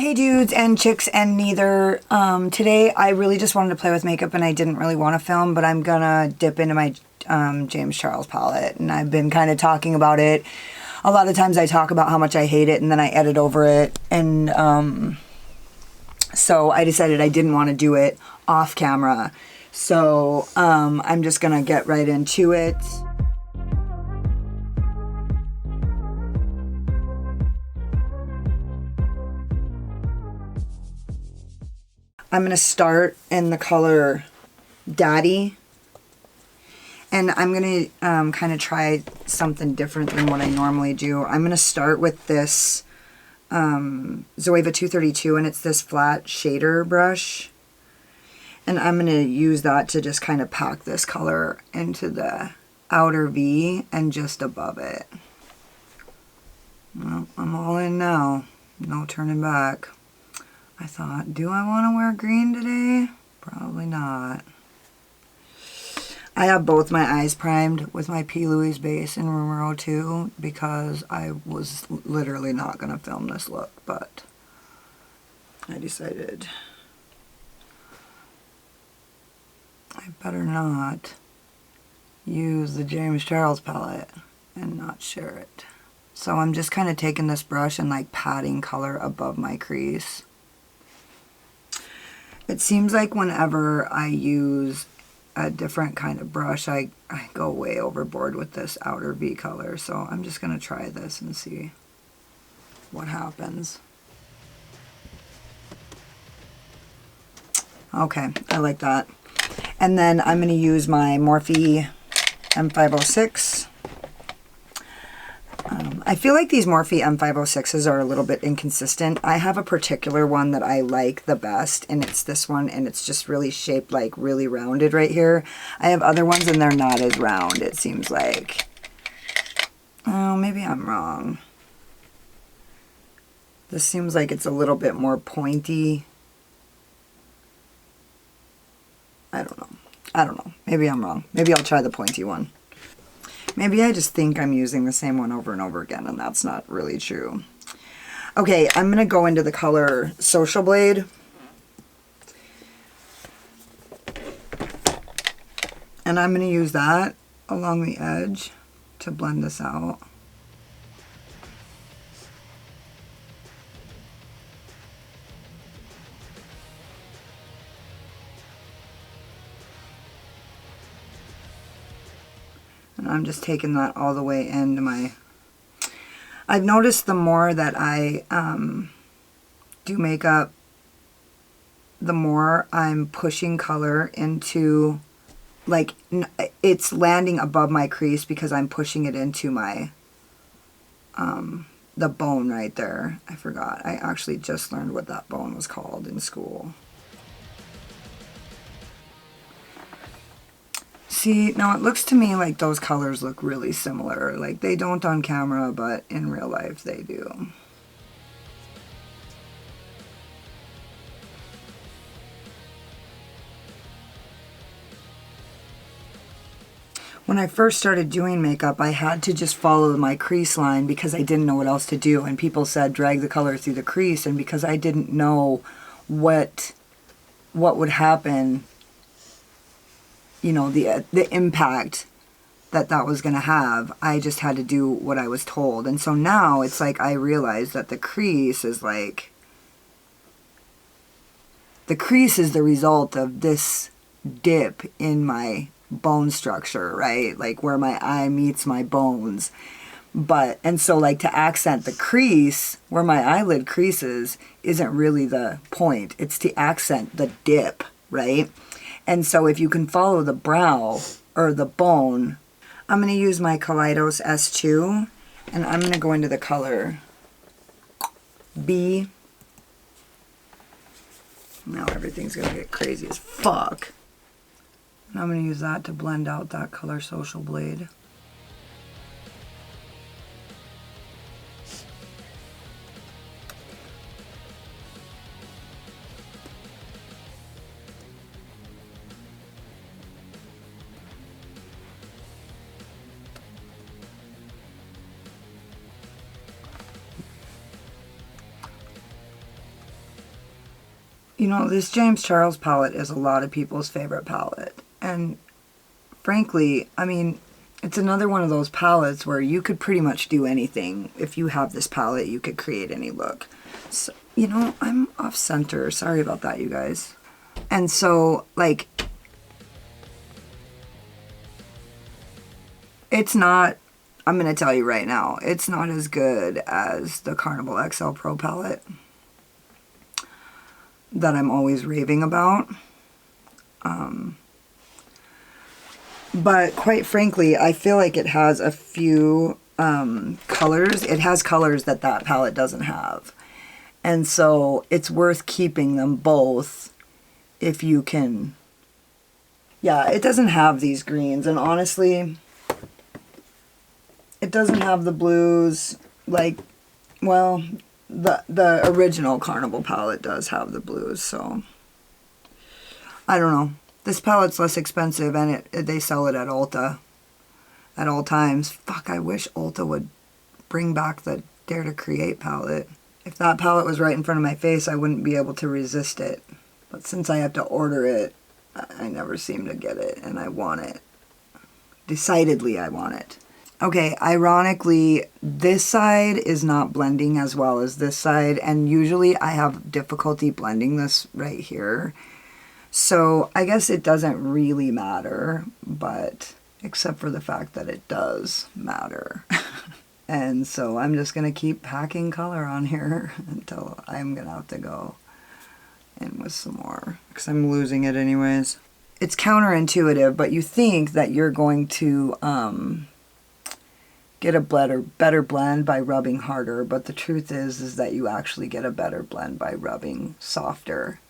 Hey dudes and chicks and neither. Today I really just wanted to play with makeup and I didn't really want to film, but I'm gonna dip into my James Charles palette, and I've been kind of talking about it. A lot of times I talk about how much I hate it and then I edit over it, and so I decided I didn't want to do it off camera. So I'm just gonna get right into it. I'm going to start in the color Daddy, and I'm going to kind of try something different than what I normally do. I'm going to start with this Zoeva 232, and it's this flat shader brush, and I'm going to use that to just kind of pack this color into the outer V and just above it. Well, I'm all in now. No turning back. I thought, do I want to wear green today? Probably not. I have both my eyes primed with my P. Louise base in Room 02 because I was literally not going to film this look, but I decided I better not use the James Charles palette and not share it. So I'm just kind of taking this brush and like patting color above my crease. It seems like whenever I use a different kind of brush, I go way overboard with this outer V color. So I'm just going to try this and see what happens. Okay, I like that. And then I'm going to use my Morphe M506. I feel like these Morphe M506s are a little bit inconsistent. I have a particular one that I like the best, and it's this one, and it's just really shaped like really rounded right here. I have other ones and they're not as round, it seems like. Oh, maybe I'm wrong. This seems like it's a little bit more pointy. I don't know. Maybe I'm wrong. Maybe I'll try the pointy one. Maybe I just think I'm using the same one over and over again, and that's not really true. Okay, I'm going to go into the color Social Blade. And I'm going to use that along the edge to blend this out. And I'm just taking that all the way into my... I've noticed the more that I do makeup, the more I'm pushing color into, like, it's landing above my crease because I'm pushing it into my, the bone right there. I forgot. I actually just learned what that bone was called in school. See, now it looks to me like those colors look really similar. Like, they don't on camera, but in real life they do. When I first started doing makeup, I had to just follow my crease line because I didn't know what else to do. And people said drag the color through the crease, and because I didn't know what would happen, you know, the impact that was going to have, I just had to do what I was told. And so now it's like I realize that the crease is like, the crease is the result of this dip in my bone structure, right? Like where my eye meets my bones. And so like to accent the crease, where my eyelid creases, isn't really the point. It's to accent the dip, right? And so if you can follow the brow or the bone, I'm going to use my Kaleidos S2, and I'm going to go into the color B. Now everything's going to get crazy as fuck. And I'm going to use that to blend out that color Social Blade. You know, this James Charles palette is a lot of people's favorite palette. And frankly, I mean, it's another one of those palettes where you could pretty much do anything. If you have this palette, you could create any look. So, you know, I'm off center. Sorry about that, you guys. And so, like, it's not, I'm going to tell you right now, it's not as good as the Carnival XL Pro palette that I'm always raving about. But quite frankly, I feel like it has a few colors. It has colors that that palette doesn't have. And so it's worth keeping them both if you can. Yeah, it doesn't have these greens. And honestly, it doesn't have the blues. Like, well, the original Carnival palette does have the blues. So I don't know. This palette's less expensive, and they sell it at Ulta at all times. Fuck, I wish Ulta would bring back the Dare to Create palette. If that palette was right in front of my face, I wouldn't be able to resist it. But since I have to order it, I never seem to get it, and I want it. Decidedly, I want it. Okay, ironically, this side is not blending as well as this side, and usually I have difficulty blending this right here. So I guess it doesn't really matter, but except for the fact that it does matter. And so I'm just going to keep packing color on here until I'm going to have to go in with some more, because I'm losing it anyways. It's counterintuitive, but you think that you're going to get a better blend by rubbing harder, but the truth is that you actually get a better blend by rubbing softer.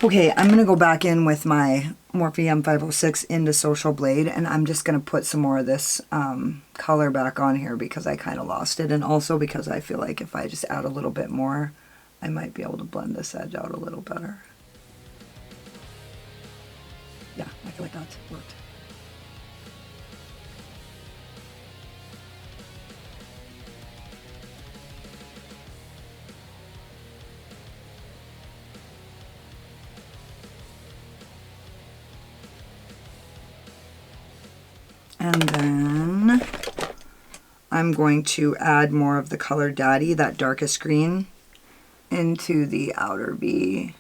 Okay, I'm going to go back in with my Morphe M506 into Social Blade, and I'm just going to put some more of this color back on here because I kind of lost it, and also because I feel like if I just add a little bit more, I might be able to blend this edge out a little better. Yeah, I feel like that's worked. And then I'm going to add more of the color Daddy, that darkest green, into the outer V.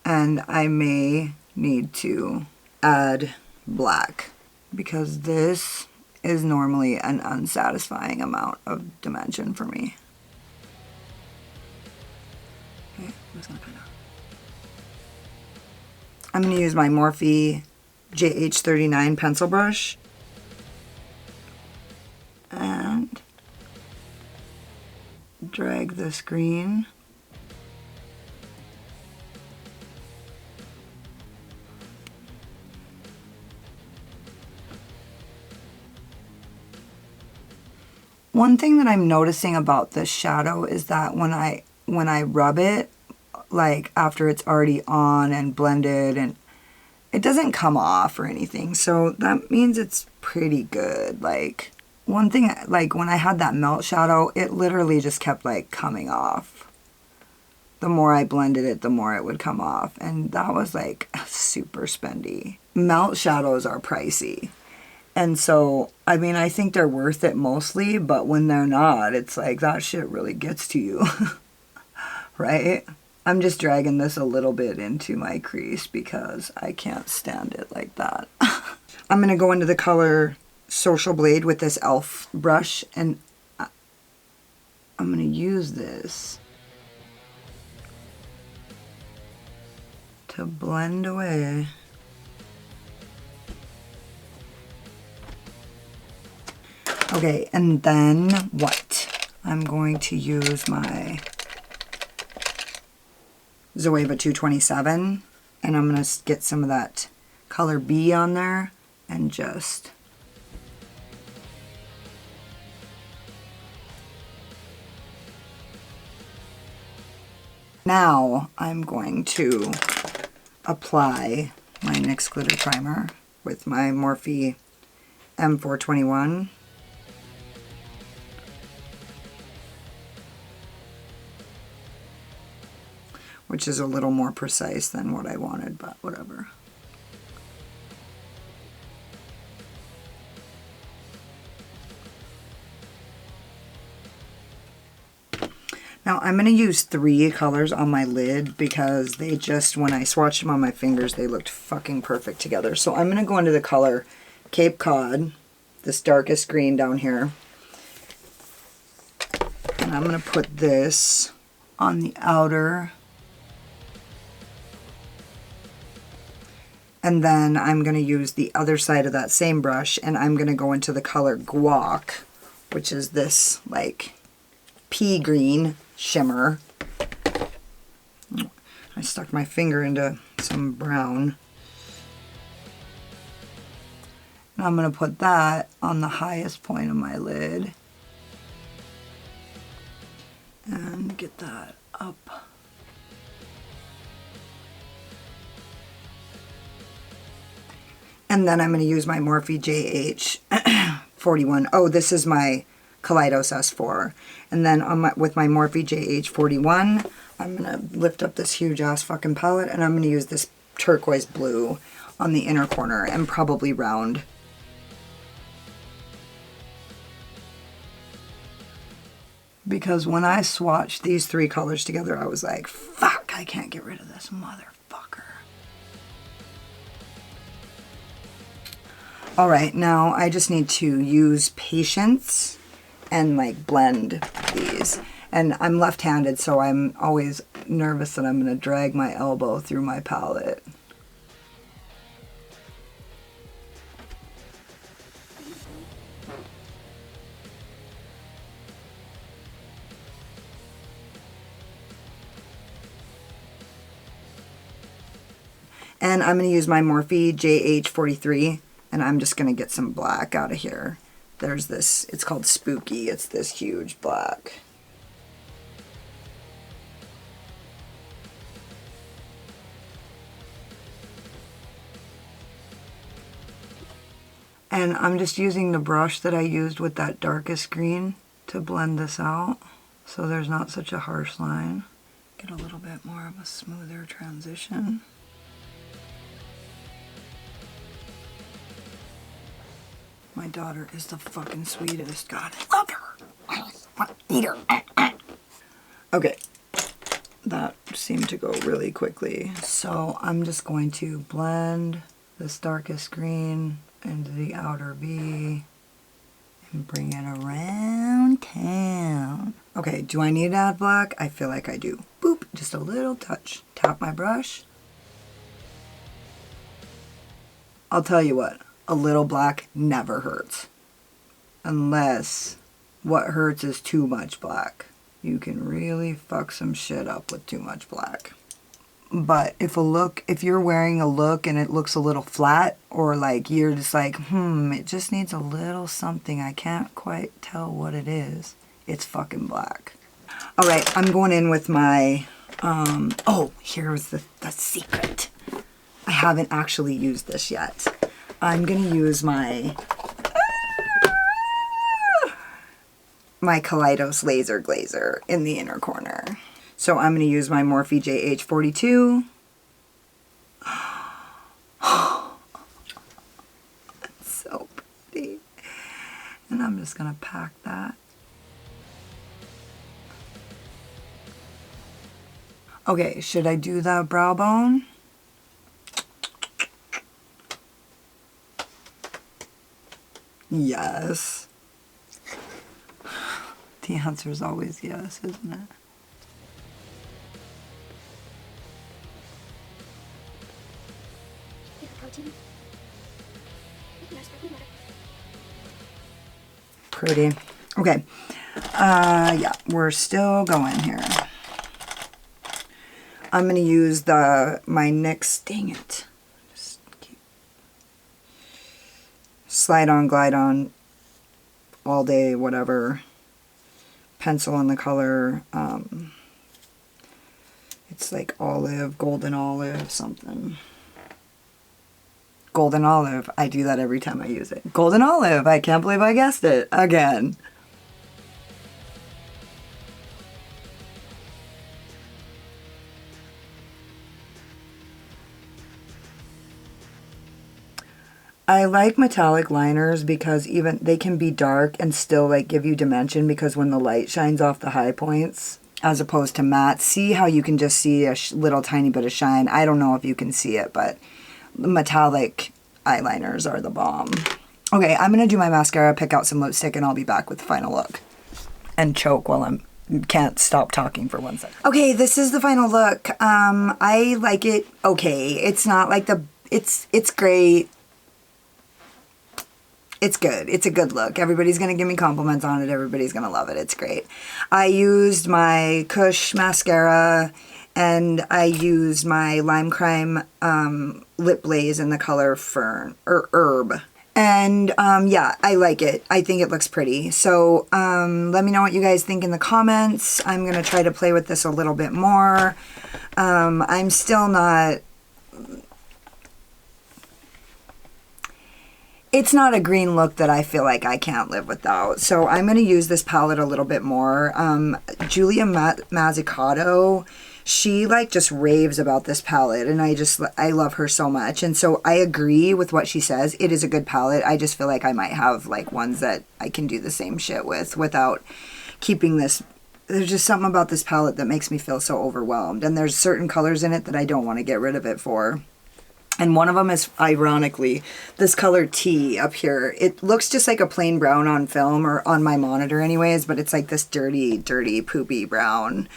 And I may need to add black because this is normally an unsatisfying amount of dimension for me. Okay, I'm going to use my Morphe JH39 pencil brush. And drag this green one thing that I'm noticing about this shadow is that when I rub it, like after it's already on and blended, and it doesn't come off or anything, so that means it's pretty good. Like, one thing, like when I had that melt shadow, it literally just kept like coming off. The more I blended it, the more it would come off. And that was like super spendy. Melt shadows are pricey. And so, I mean, I think they're worth it mostly, but when they're not, it's like that shit really gets to you. Right? I'm just dragging this a little bit into my crease because I can't stand it like that. I'm going to go into the color Social Blade with this e.l.f. brush, and I'm going to use this to blend away. Okay, and then what? I'm going to use my Zoeva 227, and I'm going to get some of that color B on there and just now I'm going to apply my NYX glitter primer with my Morphe M421. which is a little more precise than what I wanted, but whatever. Now I'm going to use 3 colors on my lid because they just, when I swatched them on my fingers, they looked fucking perfect together. So I'm going to go into the color Cape Cod, this darkest green down here. And I'm going to put this on the outer. And then I'm going to use the other side of that same brush and I'm going to go into the color Guac, which is this like pea green shimmer. I stuck my finger into some brown. And I'm going to put that on the highest point of my lid. And get that up. And then I'm going to use my Morphe JH41. Oh, this is my Kaleidos S4. And then on with my Morphe JH41, I'm going to lift up this huge ass fucking palette and I'm going to use this turquoise blue on the inner corner and probably round. Because when I swatched these 3 colors together, I was like, fuck, I can't get rid of this motherfucker. Alright, now I just need to use patience and like blend these. And I'm left-handed, so I'm always nervous that I'm going to drag my elbow through my palette. And I'm going to use my Morphe JH43, and I'm just going to get some black out of here. There's this, it's called Spooky, it's this huge black. And I'm just using the brush that I used with that darkest green to blend this out, so there's not such a harsh line. Get a little bit more of a smoother transition. My daughter is the fucking sweetest. God, I love her. I want to eat her. Okay, that seemed to go really quickly. So I'm just going to blend this darkest green into the outer V and bring it around town. Okay, do I need to add black? I feel like I do. Boop, just a little touch. Tap my brush. I'll tell you what. A little black never hurts. Unless what hurts is too much black. You can really fuck some shit up with too much black. But if you're wearing a look and it looks a little flat, or like you're just like, it just needs a little something, I can't quite tell what it is, it's fucking black. Alright, I'm going in with my, oh, here's the secret. I haven't actually used this yet. I'm going to use my Kaleidos Laser Glazer in the inner corner. So I'm going to use my Morphe JH42. It's so pretty. And I'm just going to pack that. Okay, should I do the brow bone? Yes. The answer is always yes, isn't it? Pretty. Okay. Yeah, we're still going here. I'm going to use my NYX, dang it. Just keep slide on, glide on, all day, whatever. Pencil in the color, it's like olive, golden olive, something. Golden olive. I do that every time I use it. Golden olive. I can't believe I guessed it again. I like metallic liners because even they can be dark and still like give you dimension, because when the light shines off the high points, as opposed to matte, see how you can just see a little tiny bit of shine? I don't know if you can see it, but metallic eyeliners are the bomb. Okay, I'm going to do my mascara, pick out some lipstick, and I'll be back with the final look. And choke while I'm can't stop talking for 1 second. Okay, this is the final look. I like it okay. It's not like it's great. It's good. It's a good look. Everybody's going to give me compliments on it. Everybody's going to love it. It's great. I used my Kush mascara, and I used my Lime Crime lip glaze in the color Fern or Herb. And yeah, I like it. I think it looks pretty. So let me know what you guys think in the comments. I'm going to try to play with this a little bit more. I'm still not... It's not a green look that I feel like I can't live without. So I'm going to use this palette a little bit more. Julia Mazzucato, she like just raves about this palette, and I love her so much. And so I agree with what she says. It is a good palette. I just feel like I might have like ones that I can do the same shit with without keeping this. There's just something about this palette that makes me feel so overwhelmed. And there's certain colors in it that I don't want to get rid of it for. And one of them is, ironically, this color T up here. It looks just like a plain brown on film, or on my monitor anyways, but it's like this dirty, dirty, poopy brown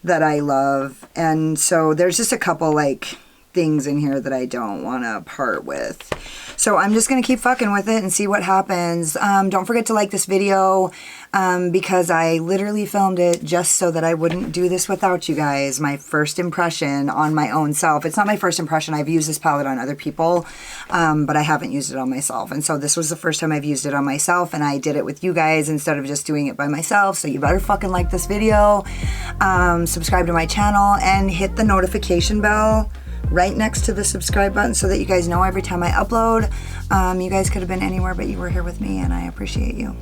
that I love. And so there's just a couple like things in here that I don't want to part with. So I'm just going to keep fucking with it and see what happens. Don't forget to like this video because I literally filmed it just so that I wouldn't do this without you guys. My first impression on my own self. It's not my first impression. I've used this palette on other people, but I haven't used it on myself. And so this was the first time I've used it on myself, and I did it with you guys instead of just doing it by myself. So you better fucking like this video, subscribe to my channel, and hit the notification bell right next to the subscribe button so that you guys know every time I upload. You guys could have been anywhere, but you were here with me, and I appreciate you.